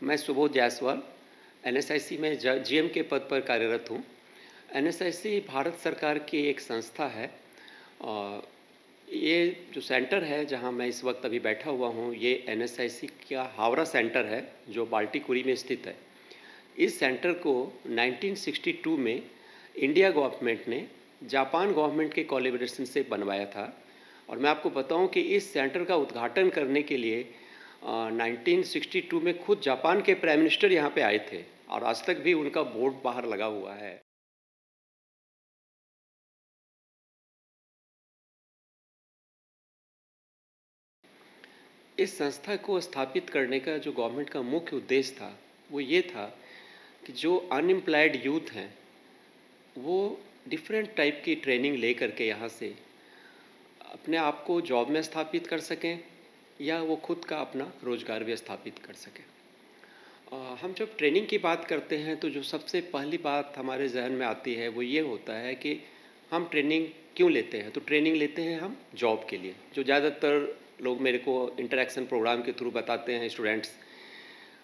मैं सुबोध जायसवाल एनएसआईसी में जीएम के पद पर कार्यरत हूँ। एनएसआईसी भारत सरकार की एक संस्था है और ये जो सेंटर है जहाँ मैं इस वक्त अभी बैठा हुआ हूँ, ये एनएसआईसी का हावड़ा सेंटर है जो बाल्टीकुरी में स्थित है। इस सेंटर को 1962 में इंडिया गवर्नमेंट ने जापान गवर्नमेंट के कोलैबोरेशन से बनवाया था। और मैं आपको बताऊं कि इस सेंटर का उद्घाटन करने के लिए 1962 में खुद जापान के प्राइम मिनिस्टर यहाँ पे आए थे और आज तक भी उनका बोर्ड बाहर लगा हुआ है। इस संस्था को स्थापित करने का जो गवर्नमेंट का मुख्य उद्देश्य था वो ये था कि जो अनएम्प्लॉयड यूथ हैं वो डिफरेंट टाइप की ट्रेनिंग ले करके यहाँ से अपने आप को जॉब में स्थापित कर सकें या वो खुद का अपना रोजगार भी स्थापित कर सकें। हम जब ट्रेनिंग की बात करते हैं तो जो सबसे पहली बात हमारे जहन में आती है वो ये होता है कि हम ट्रेनिंग क्यों लेते हैं। तो ट्रेनिंग लेते हैं हम जॉब के लिए, जो ज़्यादातर लोग मेरे को इंटरेक्शन प्रोग्राम के थ्रू बताते हैं स्टूडेंट्स।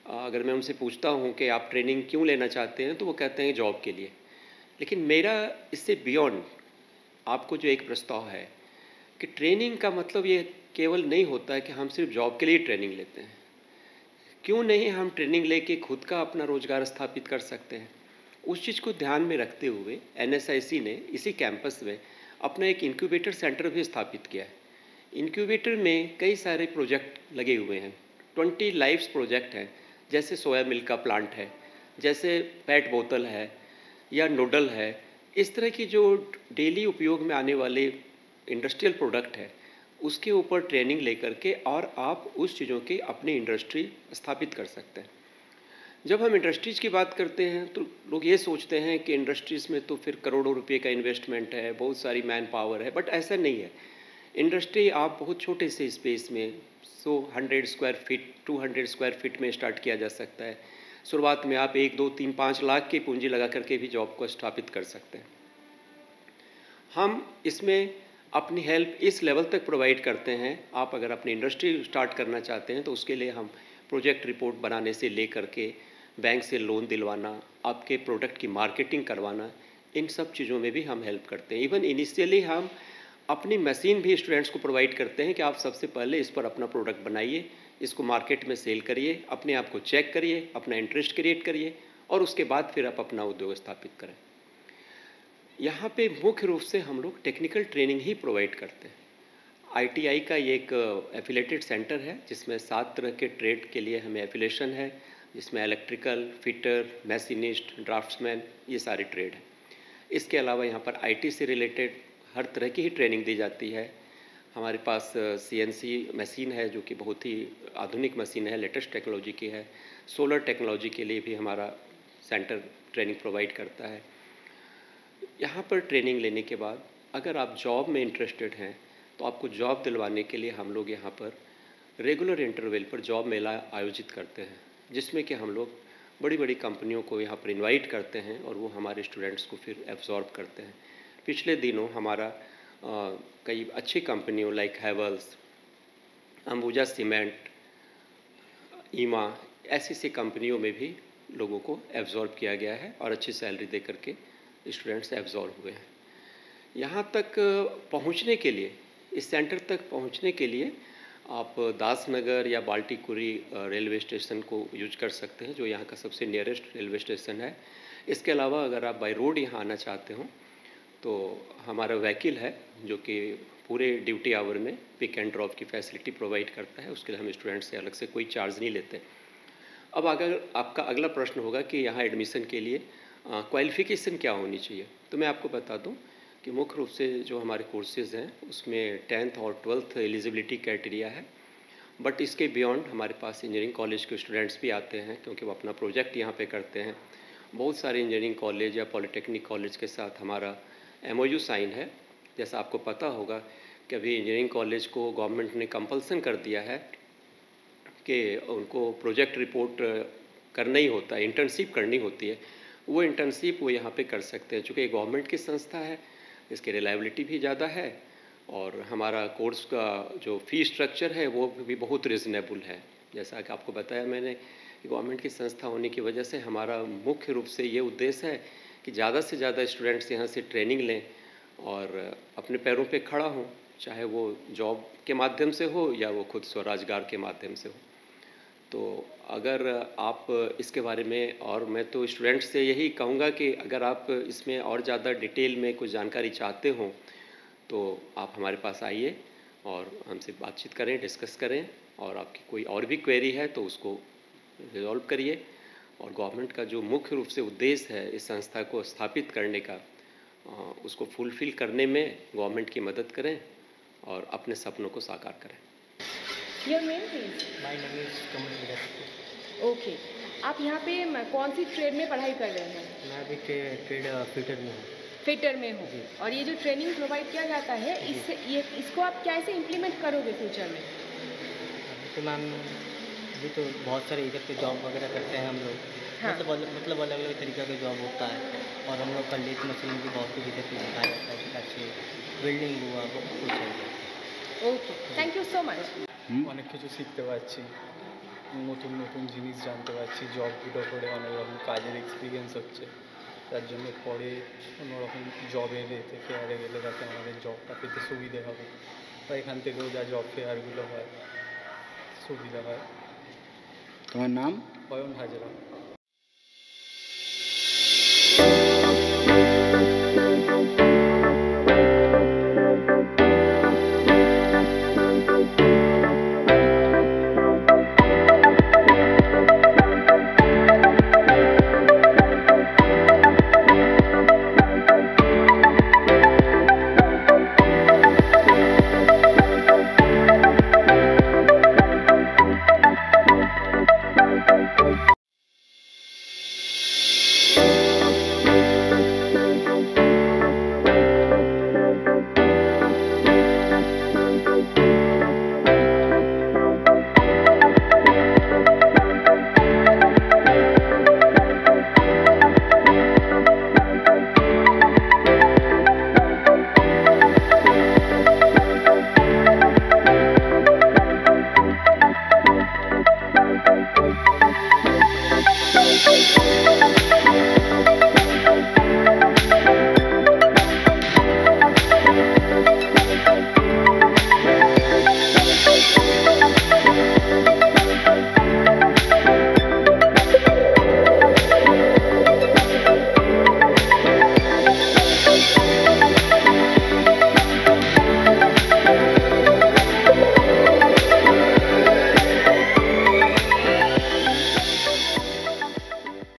अगर मैं उनसे पूछता हूँ कि आप ट्रेनिंग क्यों लेना चाहते हैं तो वो कहते हैं जॉब के लिए। लेकिन मेरा इससे बियॉन्ड आपको जो एक प्रस्ताव है कि ट्रेनिंग का मतलब ये केवल नहीं होता है कि हम सिर्फ जॉब के लिए ट्रेनिंग लेते हैं। क्यों नहीं हम ट्रेनिंग लेके खुद का अपना रोजगार स्थापित कर सकते हैं। उस चीज़ को ध्यान में रखते हुए एनएसआईसी ने इसी कैंपस में अपना एक इंक्यूबेटर सेंटर भी स्थापित किया है। इंक्यूबेटर में कई सारे प्रोजेक्ट लगे हुए हैं, 20 लाइव्स प्रोजेक्ट हैं, जैसे सोया मिल्क का प्लांट है, जैसे पेट बोतल है या नूडल है। इस तरह की जो डेली उपयोग में आने वाले इंडस्ट्रियल प्रोडक्ट है उसके ऊपर ट्रेनिंग लेकर के और आप उस चीज़ों की अपनी इंडस्ट्री स्थापित कर सकते हैं। जब हम इंडस्ट्रीज़ की बात करते हैं तो लोग ये सोचते हैं कि इंडस्ट्रीज़ में तो फिर करोड़ों रुपए का इन्वेस्टमेंट है, बहुत सारी मैन पावर है, बट ऐसा नहीं है। इंडस्ट्री आप बहुत छोटे से स्पेस में 100 स्क्वायर फीट 200 स्क्वायर फीट में स्टार्ट किया जा सकता है। शुरुआत में आप 1, 2, 3, 5 लाख की पूंजी लगा करके भी जॉब को स्थापित कर सकते हैं। हम इसमें अपनी हेल्प इस लेवल तक प्रोवाइड करते हैं। आप अगर अपनी इंडस्ट्री स्टार्ट करना चाहते हैं तो उसके लिए हम प्रोजेक्ट रिपोर्ट बनाने से लेकर के बैंक से लोन दिलवाना, आपके प्रोडक्ट की मार्केटिंग करवाना, इन सब चीज़ों में भी हम हेल्प करते हैं। इवन इनिशियली हम अपनी मशीन भी स्टूडेंट्स को प्रोवाइड करते हैं कि आप सबसे पहले इस पर अपना प्रोडक्ट बनाइए, इसको मार्केट में सेल करिए, अपने आप को चेक करिए, अपना इंटरेस्ट क्रिएट करिए और उसके बाद फिर आप अपना उद्योग स्थापित करें। यहाँ पे मुख्य रूप से हम लोग टेक्निकल ट्रेनिंग ही प्रोवाइड करते हैं। आईटीआई का ये एक एफिलेटेड सेंटर है जिसमें 7 तरह के ट्रेड के लिए हमें एफिलेशन है, जिसमें इलेक्ट्रिकल, फिटर, मैशिनिस्ट, ड्राफ्ट्समैन, ये सारे ट्रेड हैं। इसके अलावा यहाँ पर आईटी से रिलेटेड हर तरह की ही ट्रेनिंग दी जाती है। हमारे पास सीएनसी मशीन है जो कि बहुत ही आधुनिक मशीन है, लेटेस्ट टेक्नोलॉजी की है। सोलर टेक्नोलॉजी के लिए भी हमारा सेंटर ट्रेनिंग प्रोवाइड करता है। यहाँ पर ट्रेनिंग लेने के बाद अगर आप जॉब में इंटरेस्टेड हैं तो आपको जॉब दिलवाने के लिए हम लोग यहाँ पर रेगुलर इंटरवल पर जॉब मेला आयोजित करते हैं, जिसमें कि हम लोग बड़ी बड़ी कंपनियों को यहाँ पर इनवाइट करते हैं और वो हमारे स्टूडेंट्स को फिर एब्जॉर्ब करते हैं। पिछले दिनों हमारा कई अच्छी कंपनियों लाइक हैवेल्स, अंबुजा सीमेंट, ईमा, ऐसी कंपनियों में भी लोगों को एब्जॉर्ब किया गया है और अच्छी सैलरी दे करके स्टूडेंट्स एब्जॉर्ब हुए हैं। यहाँ तक पहुँचने के लिए, इस सेंटर तक पहुँचने के लिए आप दासनगर या बाल्टीकुरी रेलवे स्टेशन को यूज कर सकते हैं, जो यहाँ का सबसे नियरेस्ट रेलवे स्टेशन है। इसके अलावा अगर आप बाय रोड यहाँ आना चाहते हो तो हमारा व्हीकल है जो कि पूरे ड्यूटी आवर में पिक एंड ड्रॉप की फैसिलिटी प्रोवाइड करता है। उसके लिए हम स्टूडेंट्स से अलग से कोई चार्ज नहीं लेते। अब अगर आपका अगला प्रश्न होगा कि यहाँ एडमिशन के लिए क्वालिफ़िकेशन क्या होनी चाहिए, तो मैं आपको बता दूं कि मुख्य रूप से जो हमारे कोर्सेज़ हैं उसमें 10th और 12th एलिजिबिलिटी क्राइटेरिया है। बट इसके बियॉन्ड हमारे पास इंजीनियरिंग कॉलेज के स्टूडेंट्स भी आते हैं क्योंकि वो अपना प्रोजेक्ट यहाँ पे करते हैं। बहुत सारे इंजीनियरिंग कॉलेज या पॉलिटेक्निक कॉलेज के साथ हमारा MOU साइन है। जैसा आपको पता होगा कि अभी इंजीनियरिंग कॉलेज को गवर्नमेंट ने कंपल्सन कर दिया है कि उनको प्रोजेक्ट रिपोर्ट करना ही होता है, इंटर्नशिप करनी होती है। वो इंटर्नशिप वो यहाँ पे कर सकते हैं। चूँकि गवर्नमेंट की संस्था है, इसकी रिलायबिलिटी भी ज़्यादा है और हमारा कोर्स का जो फ़ी स्ट्रक्चर है वो भी बहुत रिजनेबल है। जैसा कि आपको बताया मैंने कि गवर्नमेंट की संस्था होने की वजह से हमारा मुख्य रूप से ये उद्देश्य है कि ज़्यादा से ज़्यादा स्टूडेंट्स यहाँ से ट्रेनिंग लें और अपने पैरों पे खड़ा हों, चाहे वो जॉब के माध्यम से हो या वो खुद स्वरोजगार के माध्यम से हो। तो अगर आप इसके बारे में, और मैं तो स्टूडेंट्स से यही कहूँगा कि अगर आप इसमें और ज़्यादा डिटेल में कुछ जानकारी चाहते हो तो आप हमारे पास आइए और हमसे बातचीत करें, डिस्कस करें, और आपकी कोई और भी क्वेरी है तो उसको रिजॉल्व करिए। और गवर्नमेंट का जो मुख्य रूप से उद्देश्य है इस संस्था को स्थापित करने का, उसको फुलफिल करने में गवर्नमेंट की मदद करें और अपने सपनों को साकार करें। Your name please? My name is Kamal Virat. Okay, आप यहाँ पे कौन सी ट्रेड में पढ़ाई कर रहे हैं? मैं अभी ट्रेड फिटर में हूँ। फिटर में हो, और ये जो ट्रेनिंग प्रोवाइड किया जाता है इसको आप कैसे इम्प्लीमेंट करोगे फ्यूचर में? अभी तो मैम, अभी तो बहुत सारे इधर पे जॉब वगैरह करते हैं हम लोग। हाँ। मतलब अलग अलग तरीक़े का जॉब होता है, और हम लोग का लेथ मशीन भी बहुत कुछ इधर पे सिखाया जाता है, जैसे वेल्डिंग हुआ, बहुत कुछ है। ওকে, থ্যাংক ইউ সো মাচ। অনেক কিছু শিখতে পারছি, নতুন নতুন জিনিস জানতে পারছি, জবগুলো করে অনেক রকম কাজের এক্সপিরিয়েন্স হচ্ছে, তার জন্য পরে অন্যরকম জবের এতে ফেয়ারে গেলে যাতে আমাদের জবটা পেতে সুবিধে হবে, বা এখান থেকেও যা জব ফেয়ারগুলো হয় সুবিধা হয়। তোমার নাম? অয়ন হাজরা।